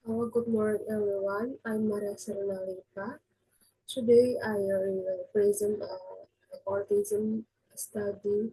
Good morning, everyone. I'm Cerlina Lipa. Today, I will present a autism study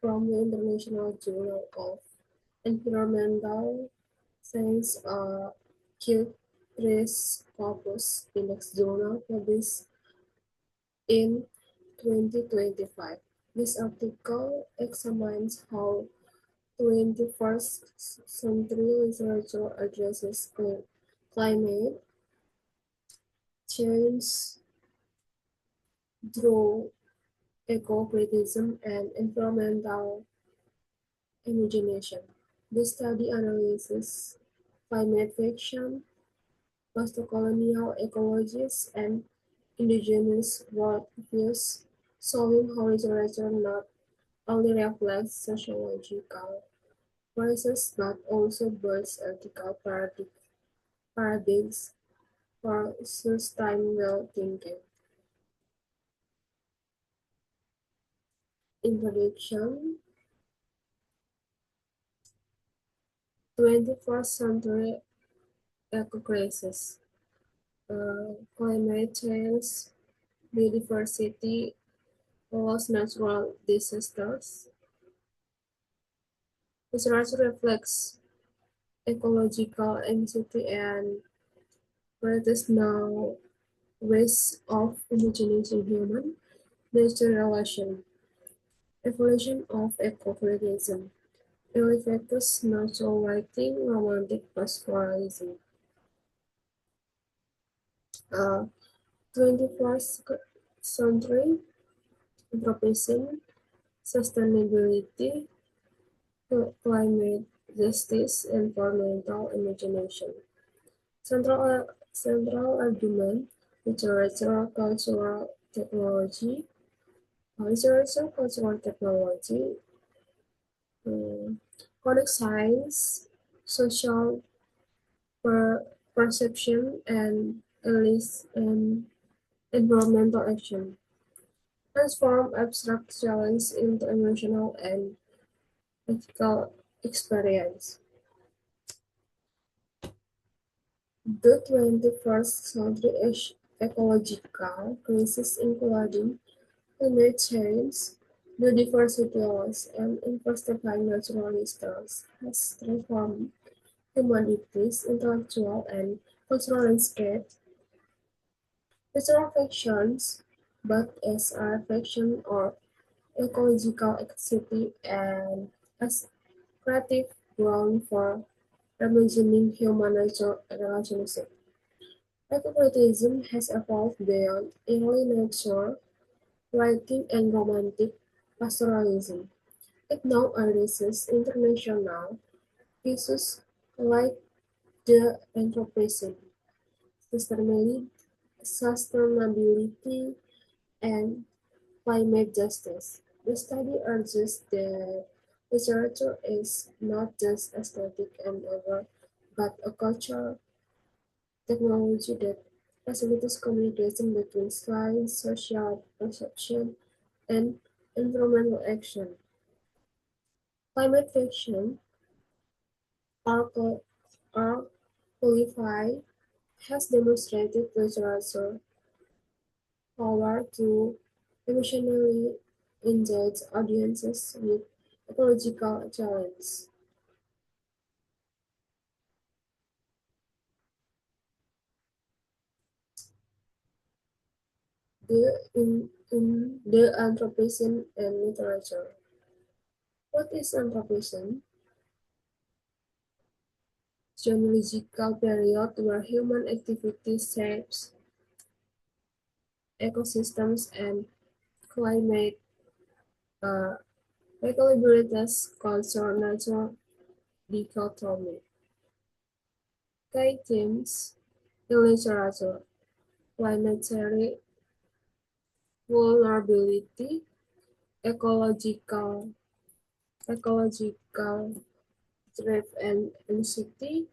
from the International Journal of Environmental Science, Q3 Corpus Index Journal, published in 2025. This article examines how 21st century literature addresses climate change through eco-criticism and environmental imagination. This study analyzes climate fiction, post-colonial ecologies, and indigenous worldviews, showing how literature not only reflects sociological crises but also builds ethical paradigms for sustainable thinking. Introduction. 21st century eco-crisis, climate change, biodiversity, loss, natural disasters. Research reflects ecological anxiety and practice now ways of imagining human-nature relation. Evolution of ecofederalism. Early factors natural writing, romantic pastoralism. 21st century anthropocene, sustainability, climate justice, and environmental imagination. Central argument, literature, cultural technology, um, chronic science, social per- perception, and elites and environmental action. Transform abstract challenge into emotional and ethical experience. The 21st century ecological crisis, including climate change, biodiversity loss, and intensifying natural disasters, has transformed humanity's intellectual and cultural landscape. Natural fictions, but as a fiction or ecological activity and as creative ground for reimagining human-nature relationship. Ecocentrism has evolved beyond early nature writing and romantic pastoralism. It now addresses international issues like the Anthropocene, sustainability, sustainability, and climate justice. The study urges that literature is not just aesthetic and over, but a culture technology that facilitates communication between science, social perception, and environmental action. Climate fiction, or, or qualified, has demonstrated literature power to emotionally engage audiences with ecological challenges. In the Anthropocene and literature. What is Anthropocene? Geological period where human activity shapes ecosystems and climate uh, equilibrities culture nature dichotomy. Key themes in literature: planetary vulnerability, ecological ecological threat and anxiety,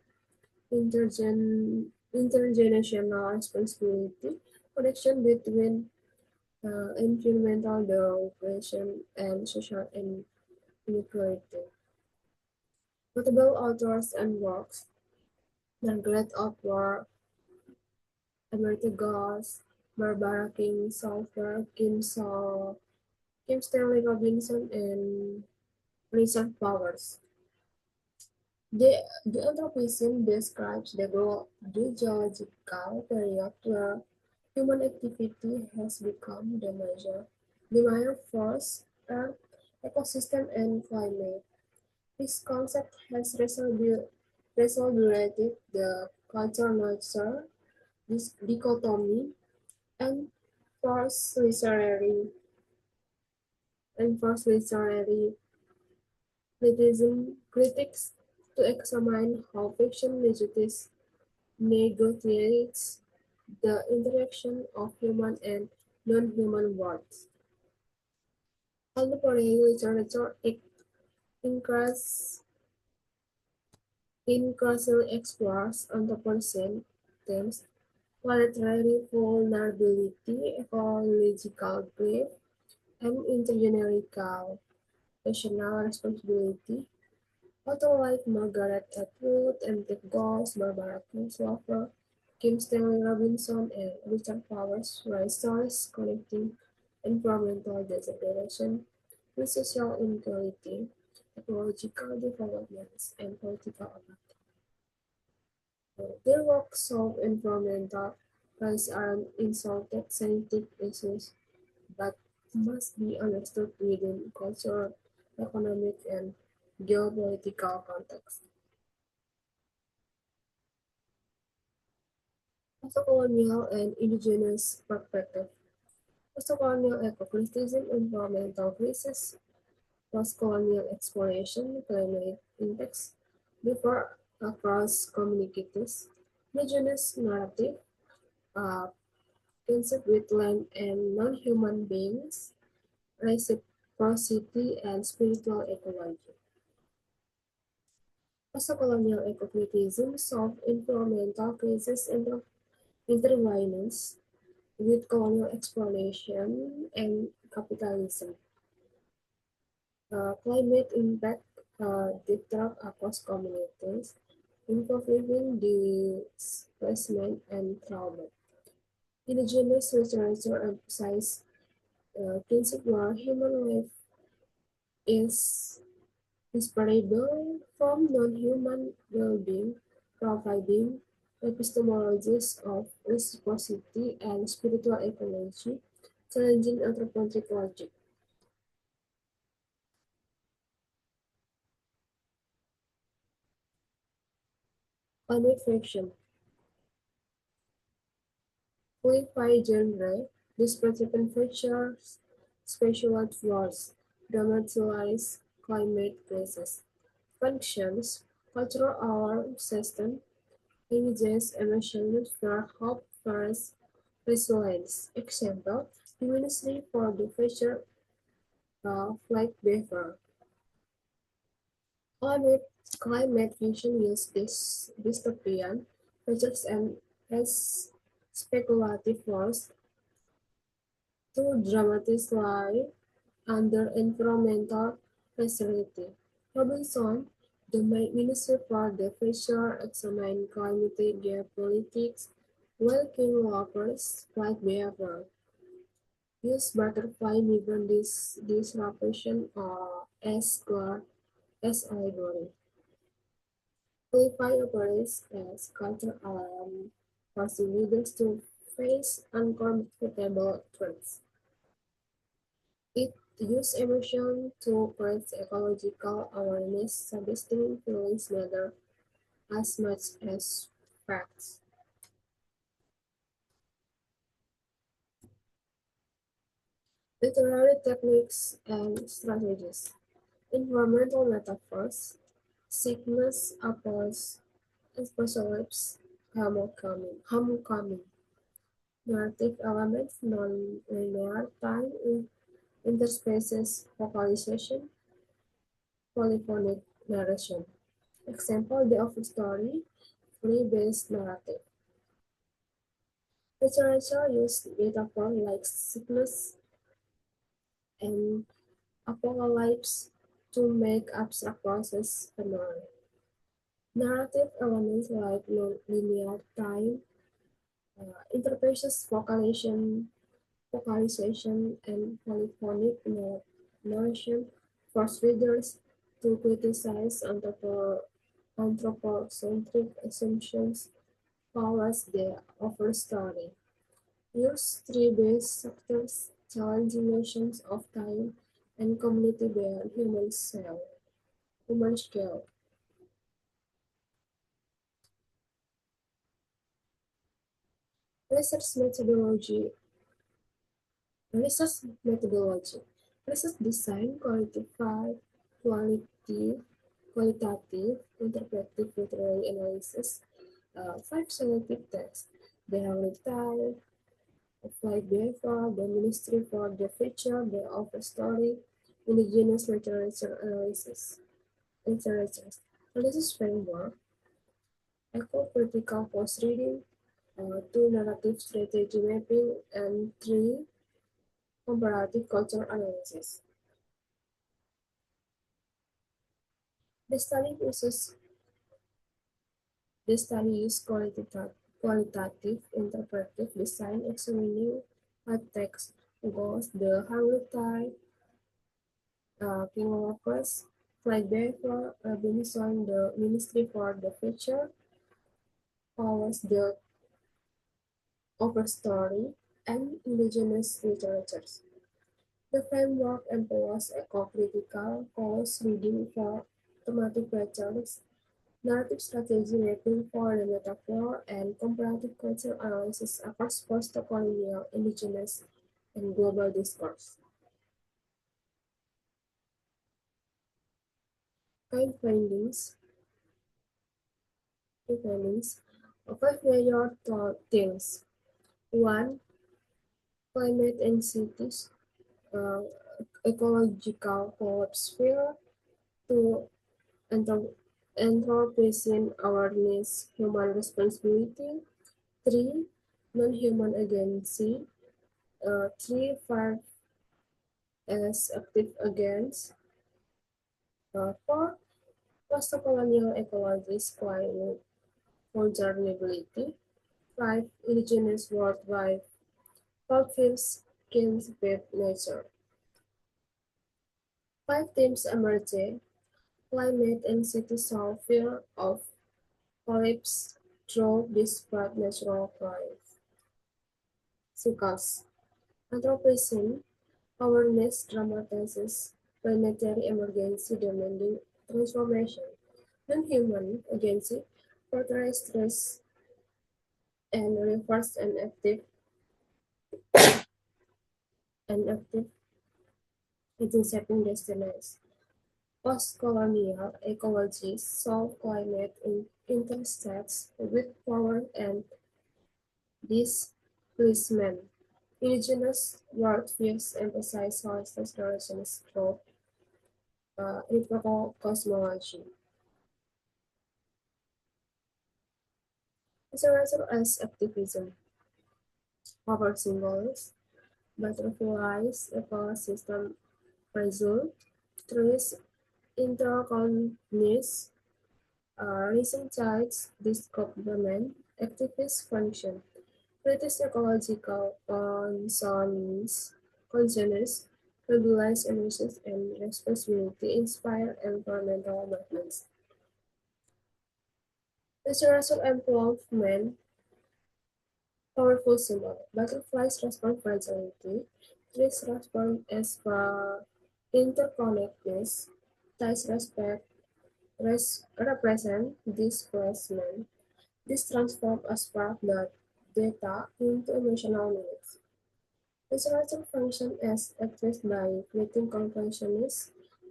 intergenerational responsibility, connection between environmental degradation and social inequality. Notable authors and works: Margaret Atwood, America Goss, Barbara King Solfer, Kim Stanley Robinson, and Richard Powers. The Anthropocene describes the geological period where human activity has become the major force, Earth, ecosystem, and climate. This concept has resolved the culture-nature dichotomy and forced literary critics to examine how fiction negotiates the interaction of human and non-human worlds. Contemporary literature increas- increasingly explores anthropocene themes: planetary vulnerability, ecological grief, and intergenerational responsibility. Authors like Margaret Atwood, Emmett Goss, Barbara Kingsolver, Kim Stanley Robinson, and Richard Powers write stories connecting environmental degradation with social inequality, ecological developments, and political apathy. Their work solve environmental crises aren't insulted scientific issues, but must be understood within cultural, economic, and geopolitical context. Post-colonial and indigenous perspective. Post-colonial eco-criticism, environmental crisis, post-colonial exploration, climate impacts differ across communities. Indigenous narrative, uh, concept with land and non-human beings, reciprocity, and spiritual ecology. Post-colonial eco-criticism solve environmental crisis and intertwines with colonial exploration and capitalism. Climate impact differ across communities, involving displacement and trauma. Indigenous literature emphasizes principles where human life is inseparable from non-human well-being, providing epistemologies of reciprocity and spiritual ecology, challenging anthropocentric logic. Climate fiction. Lipa genre, this participant features specialized wars, dramatize climate crisis, functions, cultural our system, engages emotions for hope first resilience. Example, the Ministry for the Future Flight Behavior. Climate, climate fiction uses this dystopian projects and as speculative force to dramatize life under environmental facility. Robinson, the Minister for the Future, examined climate geopolitics, while King Walker's flight behavior. Use butterfly given this disruption as allegory. Qualify operates as counter alarm, forcing leaders to face uncomfortable truths. It uses emotion to create ecological awareness, suggesting feelings matter as much as facts. Literary techniques and strategies. Environmental metaphors. Sickness, apples, apocalypse, homecoming. Narrative elements, non-linear time, interspecies vocalization, polyphonic narration. Example, the of story, free-based narrative. Literature used metaphor like sickness and apocalypse to make abstract process familiar. Narrative elements like linear time, interpretations, vocalization, and polyphonic narration force readers to criticize anthropocentric assumptions towards the overstory. Use three base sectors challenging notions of time and community beyond human scale. Research methodology Research methodology. Research design quality, qualitative, interpretive literary analysis, five selective tests. The Harley type, applied behavior, the Ministry for the Future, the Offer Story, indigenous literature analysis, literature. Analysis framework, eco-critical post-reading, two narrative strategy mapping, and three comparative culture analysis. The study uses the study uses qualitative interpretive design examining how text goes the hierarchy, King flight behavior, Robinson, the Ministry for the Future, follows the overstory, and indigenous literatures. The framework employs eco-critical close reading for thematic patterns, narrative strategy mapping for the metaphor, and comparative culture analysis across post-colonial, indigenous, and global discourse. Key findings, five major themes. One, climate and cities, uh, ecological collapse fear. Two, anthropocene awareness, human responsibility. Three, non-human agency. Three, five as active against. Four, post-colonial ecologies, climate vulnerability. Five, indigenous worldwide. Fulfills games with nature. Five themes emerged: climate and city solve fear of collapse through disparate natural cycles. Anthropocene awareness dramatizes planetary emergency demanding transformation. Non-human agency portrays stress and refers an active agent shaping destinies. Post-colonial ecologies solve climate intersects with power and displacement. Indigenous worldviews emphasize holistic relations through reciprocal cosmology. Literature as activism, power symbols, butterflies, ecosystem puzzle, trees, interconnectedness, recent sites, this complement activist function. British ecological concerns mobilize emotions and responsibility inspire environmental movements. Restoration employment, powerful symbol. Butterflies respond fragility. Trees respond as for interconnectedness. Ties represent displacement. This transforms abstract data into emotional needs. Literature functions as actors by creating compassionate,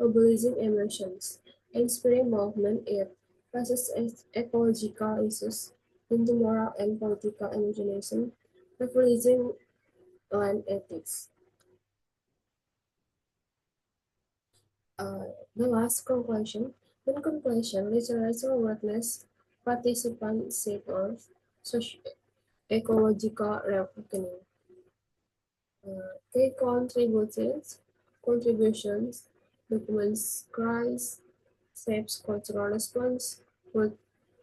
mobilizing emotions, inspiring movement. It passes ecological issues into moral and political imagination, revolutionizing land ethics. The last conclusion. In conclusion, literature witness participant shapes ecological reckoning. Key contributions, documents cries, shapes cultural response,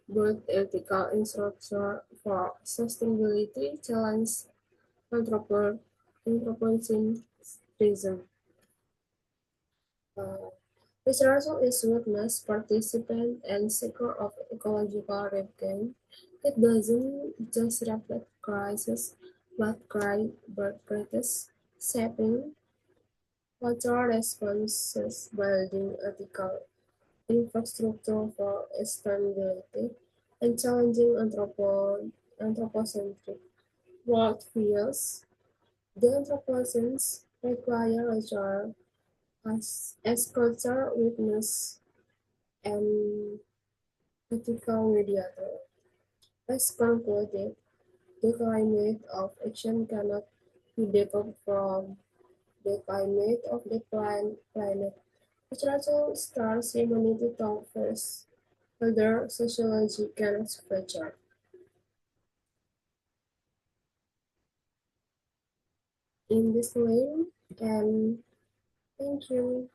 Both ethical infrastructure for sustainability challenge anthropocentrism. Uh, Research is witness, participant, and seeker of ecological regain. It doesn't just reflect crisis, but critics shaping cultural responses, building ethical infrastructure for sustainability, and challenging anthropocentric worldviews. The anthropocene require nature as culture witness and ethical mediator. As concluded, the climate of action cannot be decoupled from the climate of the planet. Literature stars humanity thought first, further sociology cannot feature. In this way, and thank you.